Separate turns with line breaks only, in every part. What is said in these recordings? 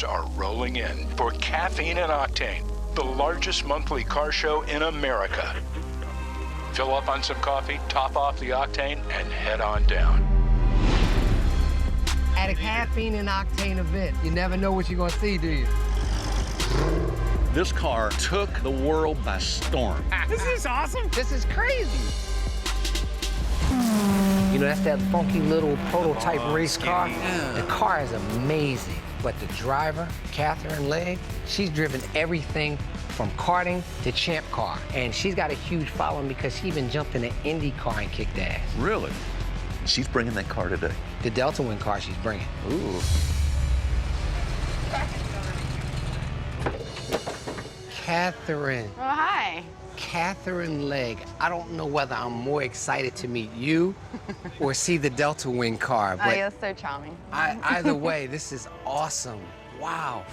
cars are rolling in for Caffeine and Octane, the largest monthly car show in America. Fill up on some coffee, top off the octane, and head on down.
At a Caffeine and Octane event, you never know what you're gonna see, do you?
This car took the world by storm.
This is awesome. This is crazy. You know, that's that funky little prototype race car.
Yeah.
The car is amazing, but the driver, Catherine Legg, she's driven everything from karting to champ car. And she's got a huge following because she even jumped in an Indy car and kicked ass.
Really? She's bringing that car today.
The Delta Wing car she's bringing.
Ooh.
Catherine.
Oh, hi.
Catherine Legg. I don't know whether I'm more excited to meet you or see the Delta Wing car,
Oh,
but
you're so charming.
either way, this is awesome. Wow.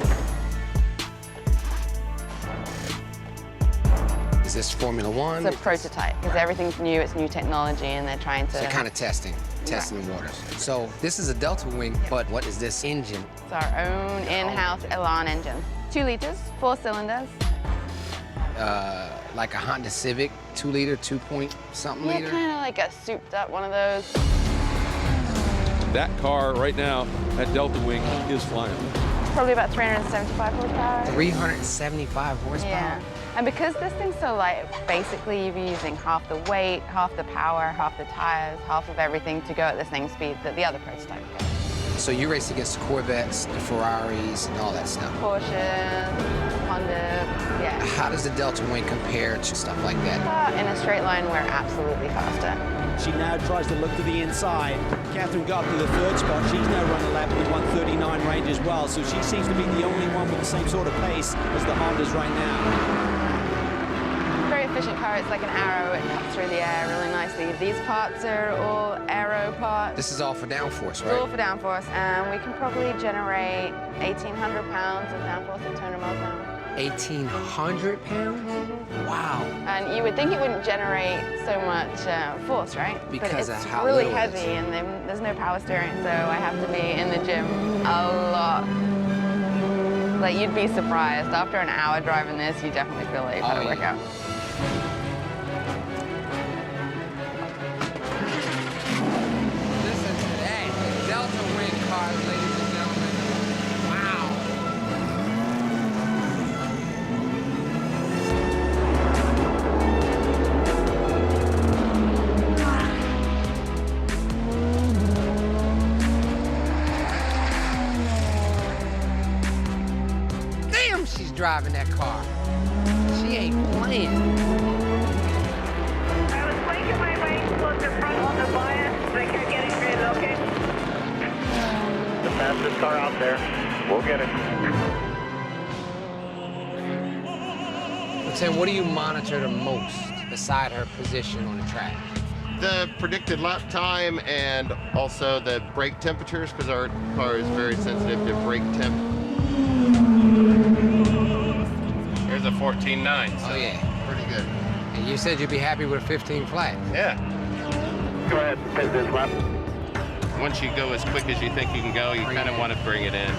Is this Formula One?
It's a prototype, because everything's new, it's new technology, and they're trying to...
So kind of testing the waters. So this is a Delta Wing, but what is this engine?
It's our own in-house Elan engine. 2 liters, 4 cylinders.
Like a Honda Civic, 2 liter, 2-point-something
Yeah,
liter?
kind of like a souped up one of those.
That car right now, that Delta Wing, is flying.
Probably about 375 horsepower.
375 horsepower?
Yeah. And because this thing's so light, basically you'll be using half the weight, half the power, half the tires, half of everything to go at the same speed that the other prototype goes.
So you race against the Corvettes, the Ferraris, and all that stuff?
Porsche, Honda, yeah.
How does the Delta Wing compare to stuff like that?
In a straight line, we're absolutely faster.
She now tries to look to the inside. Catherine got to the 3rd spot. She's now run a lap with 139 range as well, so she seems to be the only one with the same sort of pace as the Hondas right now.
Very efficient car. It's like an arrow. It cuts through the air really nicely. These parts are all aero parts.
This is all for downforce,
It's all
right?
for downforce, and we can probably generate 1,800 pounds of downforce at 200 miles an hour.
1,800 pounds? Wow.
And you would think it wouldn't generate so much force, right?
Because
but
of
it's
how
really
little it is.
heavy, and there's no power steering, so I have to be in the gym a lot. Like, you'd be surprised. After an hour driving this, you definitely feel like you've had a workout.
Listen to that. Delta Wing cars, ladies and gentlemen. Wow. Damn, she's driving that car. She ain't playing.
I was making my way towards the front on the bias. They kept getting relocated.
The fastest car out there. We'll get it.
Roxanne, what do you monitor the most beside her position on the track?
The predicted lap time and also the brake temperatures, because our car is very sensitive to brake temp. Here's a 14.9. So
Oh, yeah.
pretty good.
And you said you'd be happy with a 15 flat.
Yeah.
Go ahead, pit this lap.
Once you go as quick as you think you can go, you kind of want to bring it in.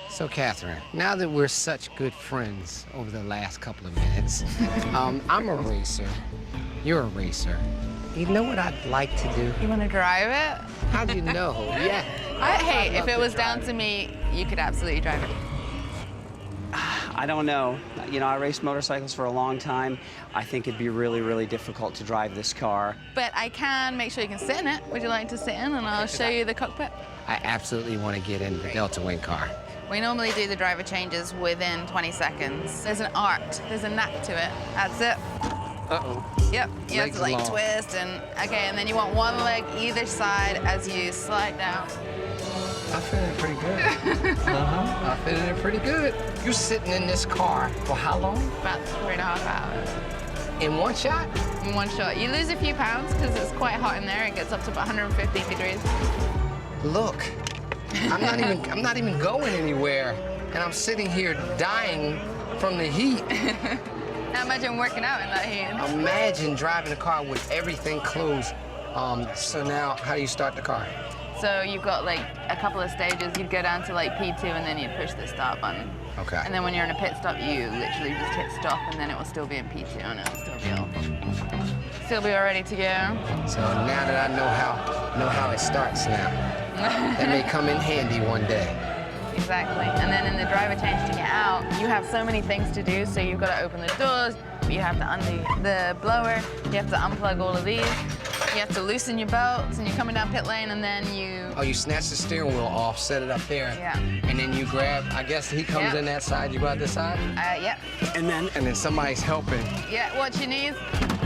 So, Catherine, now that we're such good friends over the last couple of minutes, I'm a racer. You're a racer. You know what I'd like to do?
You want to drive it?
How do you know? Yeah.
Hey,
love
if it
to
was
drive
down to me, you could absolutely drive it.
I don't know. You know, I raced motorcycles for a long time. I think it'd be really, really difficult to drive this car.
But I can make sure you can sit in it. Would you like to sit in, and I'll show you the cockpit?
I absolutely want to get in the Delta Wing car.
We normally do the driver changes within 20 seconds. There's an art, there's a knack to it. That's it.
Uh-oh.
Yep, you have
Legs
to like
long.
twist and, okay, and then you want one leg either side as you slide down.
I'm feeling pretty good. I'm feeling it pretty good. You're sitting in this car for how long?
About 3.5 hours.
In one shot?
In one shot. You lose a few pounds because it's quite hot in there. It gets up to about 150 degrees.
Look, I'm not even going anywhere, and I'm sitting here dying from the heat.
Now imagine working out in that heat.
Imagine driving a car with everything closed So now, how do you start the car?
So you've got like a couple of stages. You'd go down to like P2 and then you'd push the start button.
Okay.
And then when you're in a pit stop, you literally just hit stop and then it will still be in P2 and it will still be all ready to go.
So now that I know how it starts now, that may come in handy one day.
Exactly. And then in the driver change to get out, you have so many things to do. So you've got to open the doors, you have to undo the blower, you have to unplug all of these, you have to loosen your belts, and you're coming down pit lane, and then you...
Oh, you snatch the steering wheel off, set it up there.
Yeah.
And then you grab, I guess he comes in that side, you go out this side?
Yep.
And then somebody's helping.
Yeah, watch your knees.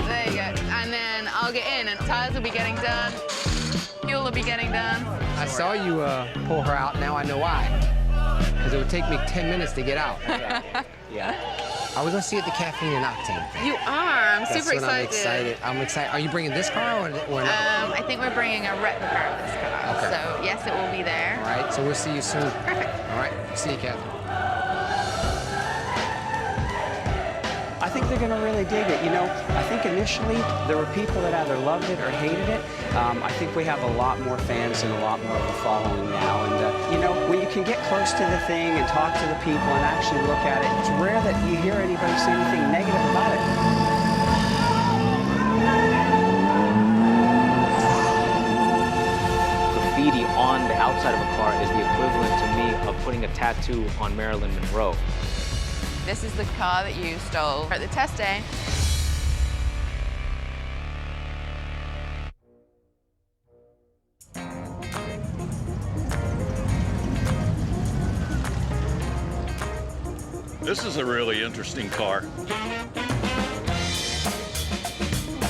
There you go. And then I'll get in, and tires will be getting done, fuel will be getting done.
I saw you pull her out, now I know why. Because it would take me 10 minutes to get out.
Yeah.
I was gonna see at the caffeine and octane thing.
You are. I'm super
excited.
excited.
I'm excited. I'm excited. Are you bringing this car or another one?
I think we're bringing a replica of this car.
Okay.
So yes, it will be there.
All right. So we'll see you soon.
Perfect.
All right. See you, Catherine.
I think they're going to really dig it. You know, I think initially there were people that either loved it or hated it. I think we have a lot more fans and a lot more of a following now. And, you know, when you can get close to the thing and talk to the people and actually look at it, it's rare that you hear anybody say anything negative about it.
Graffiti on the outside of a car is the equivalent to me of putting a tattoo on Marilyn Monroe.
This is the car that you stole at the test day.
This is a really interesting car.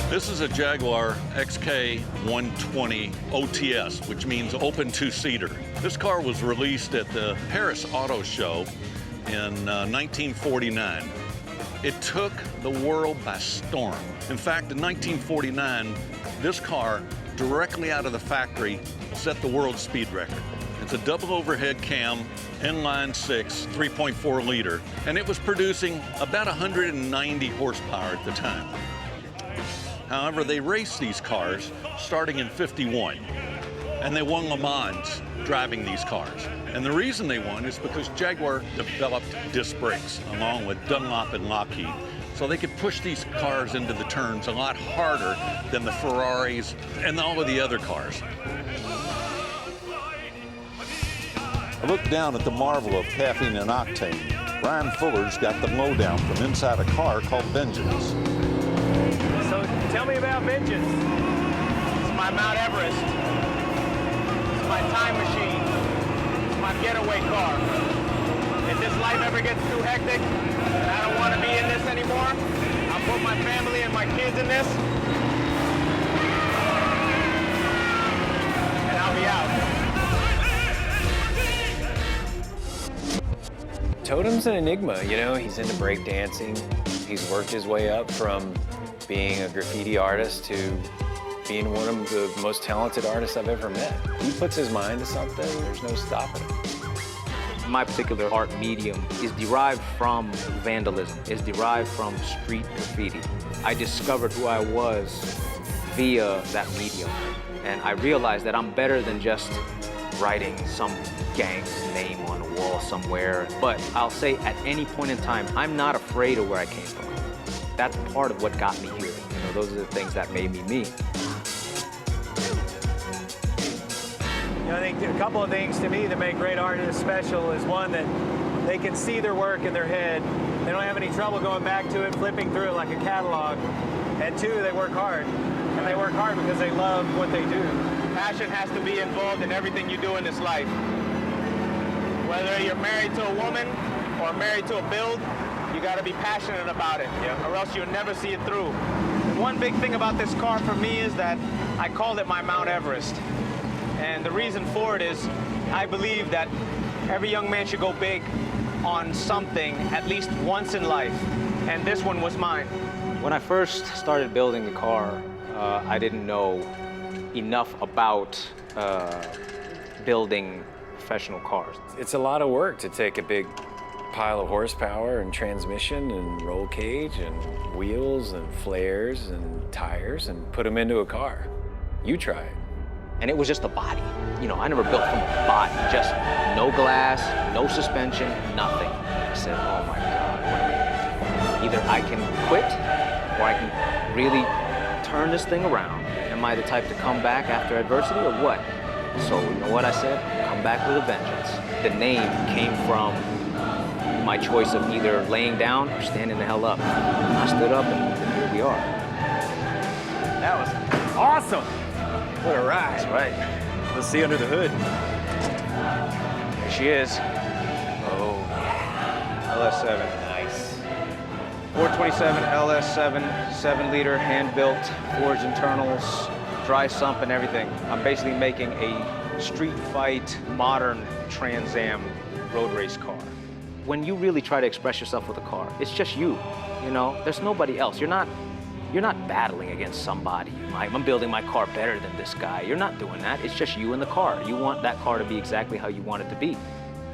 This is a Jaguar XK 120 OTS, which means open two-seater. This car was released at the Paris Auto Show in 1949. It took the world by storm. In fact, in 1949, this car, directly out of the factory, set the world speed record. It's a double overhead cam, inline 6, 3.4 liter, and it was producing about 190 horsepower at the time. However, they raced these cars starting in '51, and they won Le Mans driving these cars. And the reason they won is because Jaguar developed disc brakes along with Dunlop and Lockheed, so they could push these cars into the turns a lot harder than the Ferraris and all of the other cars.
I looked down at the marvel of caffeine and octane. Brian Fuller's got the lowdown from inside a car called Vengeance.
So tell me about Vengeance. It's my Mount Everest. It's my time machine. It's my getaway car. If this life ever gets too hectic and I don't want to be in this anymore, I'll put my family and my kids in this, and I'll be out.
Totem's an enigma, you know, he's into breakdancing. He's worked his way up from being a graffiti artist to being one of the most talented artists I've ever met. He puts his mind to something, there's no stopping him.
My particular art medium is derived from vandalism, is derived from street graffiti. I discovered who I was via that medium, and I realized that I'm better than just writing some gang's name on a wall somewhere. But I'll say at any point in time, I'm not afraid of where I came from. That's part of what got me here. You know, those are the things that made me me.
You know, I think a couple of things to me that make great artists special is one, that they can see their work in their head. They don't have any trouble going back to it, flipping through it like a catalog. And two, they work hard. And they work hard because they love what they do. Passion has to be involved in everything you do in this life. Whether you're married to a woman or married to a build, you got to be passionate about it, or else you'll never see it through. And one big thing about this car for me is that I called it my Mount Everest. And the reason for it is I believe that every young man should go big on something at least once in life. And this one was mine.
When I first started building the car, I didn't know enough about building professional cars.
It's a lot of work to take a big pile of horsepower and transmission and roll cage and wheels and flares and tires and put them into a car. You try it.
And it was just the body. You know, I never built from the body, just no glass, no suspension, nothing. I said, oh my God, what am I gonna do? Either I can quit or I can really turn this thing around. Am I the type to come back after adversity or what? So you know what I said? Come back with a vengeance. The name came from my choice of either laying down or standing the hell up. I stood up and here we are.
That was awesome. What a ride.
That's right.
Let's see under the hood.
Here she is.
Oh, LS7. Nice. 427 LS7, 7-liter, hand-built, forged internals, dry sump and everything. I'm basically making a street fight, modern Trans Am road race car.
When you really try to express yourself with a car, it's just you. You know, there's nobody else. You're not battling against somebody. I'm building my car better than this guy. You're not doing that. It's just you and the car. You want that car to be exactly how you want it to be.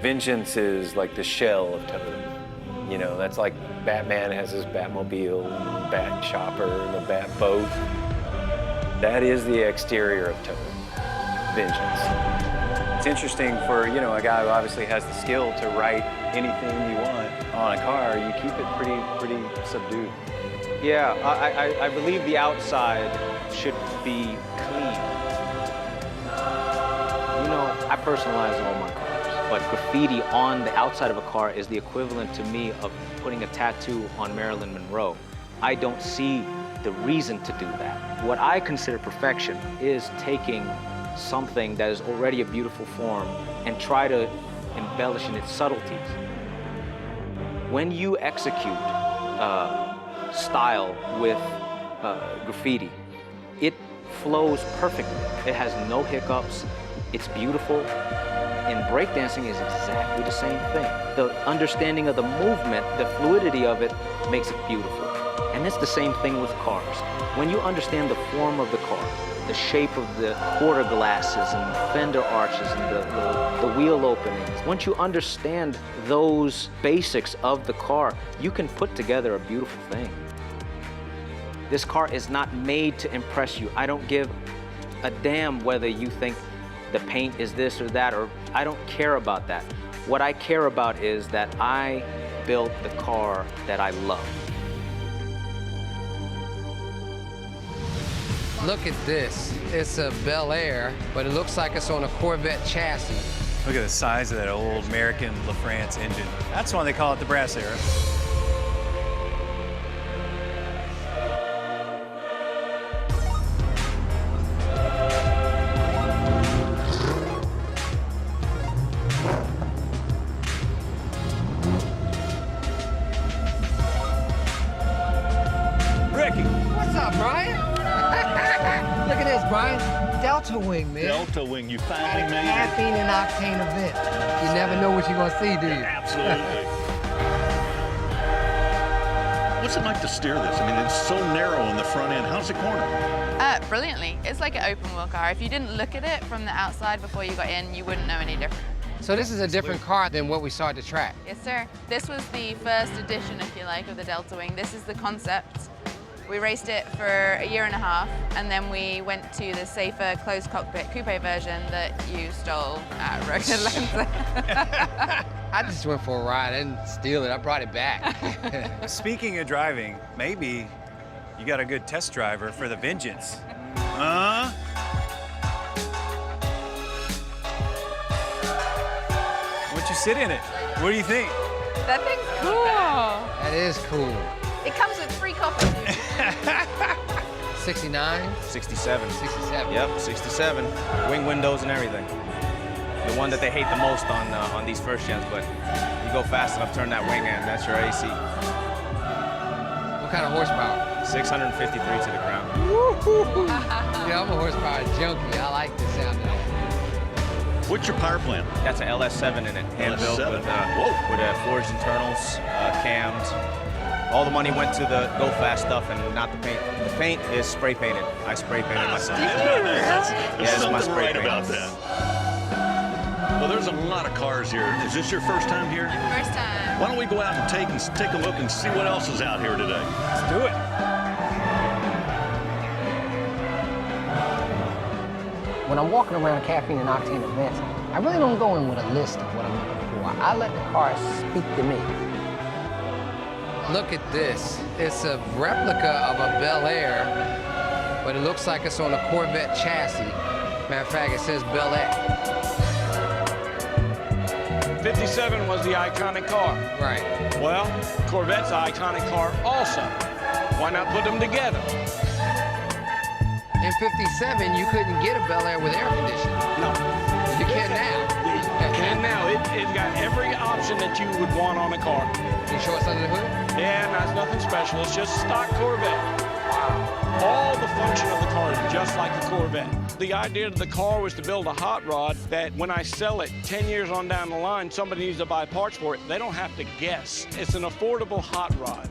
Vengeance is like the shell of Totem. You know, that's like Batman has his Batmobile, and the Bat Chopper, and the Bat Boat. That is the exterior of Totem. Vengeance. It's interesting for, you know, a guy who obviously has the skill to write anything you want on a car. You keep it pretty subdued.
Yeah, I believe the outside should be clean.
You know, I personalize all my cars, but graffiti on the outside of a car is the equivalent to me of putting a tattoo on Marilyn Monroe. I don't see the reason to do that. What I consider perfection is taking something that is already a beautiful form and try to embellish in its subtleties. When you execute style with graffiti, it flows perfectly. It has no hiccups. It's beautiful. And breakdancing is exactly the same thing. The understanding of the movement, the fluidity of it makes it beautiful. And it's the same thing with cars. When you understand the form of the car, the shape of the quarter glasses and the fender arches and the wheel openings, once you understand those basics of the car, you can put together a beautiful thing. This car is not made to impress you. I don't give a damn whether you think the paint is this or that, or I don't care about that. What I care about is that I built the car that I love.
Look at this. It's a Bel Air, but it looks like it's on a Corvette chassis.
Look at the size of that old American LaFrance engine. That's why they call it the brass era.
What's up, Brian? Look at this, Brian. Delta Wing, man.
Delta Wing, you finally made it.
Caffeine and octane event. You never know what you're gonna see, do you?
Absolutely. What's it like to steer this? I mean, it's so narrow in the front end. How's it corner?
Brilliantly. It's like an open wheel car. If you didn't look at it from the outside before you got in, you wouldn't know any different.
So this is a different car than what we saw at the track.
Yes, sir. This was the first edition, if you like, of the Delta Wing. This is the concept. We raced it for a year and a half, and then we went to the safer closed cockpit coupe version that you stole at Road Atlanta.
I just went for a ride. I didn't steal it. I brought it back.
Speaking of driving, maybe you got a good test driver for the Vengeance. Huh? Why don't you sit in it? What do you think?
That thing's cool.
That is cool.
It comes with free coffee.
69?
67.
67.
Yep, 67. Wing windows and everything. The one that they hate the most on these first gens, but you go fast enough, turn that wing in, that's your AC.
What kind of horsepower?
653 to the ground.
Yeah, I'm a horsepower junkie. I like the sound of that.
What's your power plant?
That's an LS7 in it, hand-built with forged internals, cams. All the money went to the go fast stuff and not the paint. The paint is spray painted. I spray painted myself.
There's
it's my
something
spray
right
paint.
about that. Well, there's a lot of cars here. Is this your first time here?
First time.
Why don't we go out and take a look and see what else is out here today?
Let's do it.
When I'm walking around caffeine and octane events, I really don't go in with a list of what I'm looking for. I let the car speak to me. Look at this. It's a replica of a Bel Air, but it looks like it's on a Corvette chassis. Matter of fact, it says Bel Air.
57 was the iconic car.
Right.
Well, Corvette's an iconic car also. Why not put them together?
In 57, you couldn't get a Bel Air with air conditioning.
No.
You can now.
You can now. It's got every option that you would want on a car.
Can you show us under the hood?
Yeah, no, it's nothing special. It's just stock Corvette. All the function of the car is just like a Corvette. The idea of the car was to build a hot rod that when I sell it 10 years on down the line, somebody needs to buy parts for it. They don't have to guess. It's an affordable hot rod.